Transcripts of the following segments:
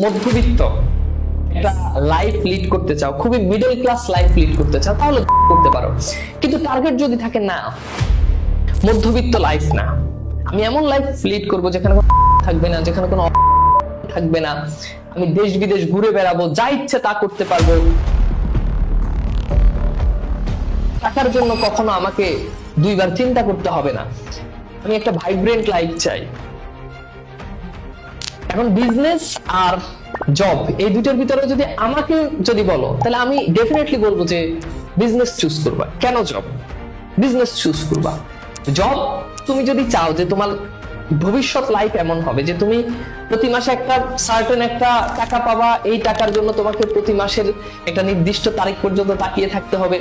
মধ্যবিত্ত একটা life lead করতে চাও, খুবই মিডল ক্লাস লাইফ লিড করতে চাও, তাহলে করতে পারো। কিন্তু টার্গেট যদি থাকে না মধ্যবিত্ত লাইফ না, আমি এমন লাইফ লিড করব যেখানে কোনো থাকবে না, যেখানে কোনো থাকবে না, আমি দেশ বিদেশ ঘুরে বেড়াবো, যা ইচ্ছে তা করতে পারবো, টাকার জন্য কখনো আমাকে দুইবার চিন্তা করতে হবে না, আমি একটা ভাইব্রেন্ট লাইফ চাই। এখন বিজনেস আর জব এই দুটোর ভিতরে যদি আমাকে বলো, তাহলে আমি ডেফিনেটলি বলবো যে বিজনেস চুজ করবা। কেন জব? বিজনেস চুজ করবা। জব তুমি যদি চাও যে তোমার ভবিষ্যৎ লাইফ এমন হবে যে তুমি প্রতি মাসে একটা সার্টেন একটা টাকা পাবা, এই টাকার জন্য তোমাকে প্রতি মাসের একটা নির্দিষ্ট তারিখ পর্যন্ত তাকিয়ে থাকতে হবে,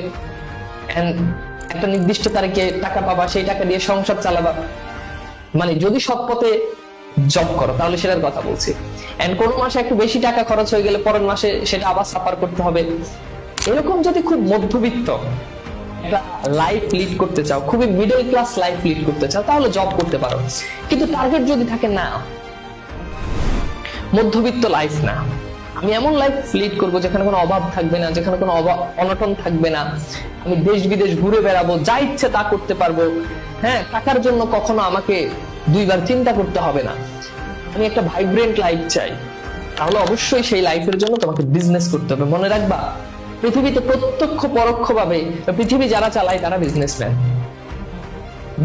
একটা নির্দিষ্ট তারিখে টাকা পাবা, সেই টাকা দিয়ে সংসার চালাবা, মানে যদি সৎ পথে জব করো তাহলে সেটার কথা বলছি। এন্ড কোন মাসে একটু বেশি টাকা খরচ হয়ে গেলে পরের মাসে সেটা আবার সাফার করতে হবে। এরকম যদি খুব মধ্যবিত্ত একটা লাইফ লিড করতে চাও, খুবই মিডল ক্লাস লাইফ লিড করতে চাও, তাহলে জব করতে পারো। কিন্তু টার্গেট যদি থাকে না মধ্যবিত্ত লাইফ না, আমি এমন লাইফ লিড করব যেখানে কোনো অভাব থাকবে না, যেখানে কোনো অনটন থাকবে না, আমি দেশ বিদেশ ঘুরে বেড়াবো, যা ইচ্ছে তা করতে পারবো, টাকার জন্য কখনো আমাকে দুইবার চিন্তা করতে হবে না, আমি একটা ভাইব্রেন্ট লাইফ চাই, তাহলে অবশ্যই সেই লাইফের জন্য তোমাকে বিজনেস করতে হবে। মনে রাখবা, পৃথিবীতে প্রত্যক্ষ পরোক্ষ ভাবে পৃথিবী যারা চালায় তারা বিজনেসম্যান,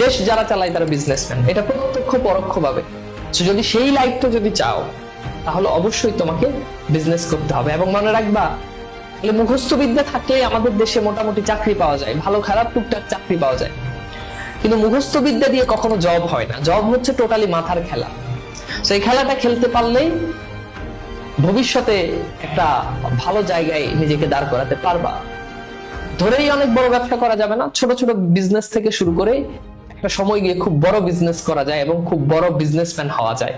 দেশ যারা চালায় তারা বিজনেসম্যান, এটা প্রত্যক্ষ পরোক্ষ ভাবে। যদি সেই লাইফটা যদি চাও তাহলে অবশ্যই তোমাকে বিজনেস করতে হবে। এবং মনে রাখবা, মুখস্থ বিদ্যা থাকলে আমাদের দেশে মোটামুটি চাকরি পাওয়া যায়, ভালো খারাপ টুকটাক চাকরি পাওয়া যায়, কিন্তু মুখস্থ বিদ্যা দিয়ে কখনো জব হয় না। জব হচ্ছে টোটালি মাথার খেলা। সেই খেলাটা খেলতে পারলেই ভবিষ্যতে একটা ভালো জায়গায় নিজেকে দাঁড় করাতে পারবা। ধরেই অনেক বড় ব্যবসা করা যাবে না, ছোট ছোট বিজনেস থেকে শুরু করে একটা সময় গিয়ে খুব বড় বিজনেস করা যায় এবং খুব বড় বিজনেসম্যান হওয়া যায়।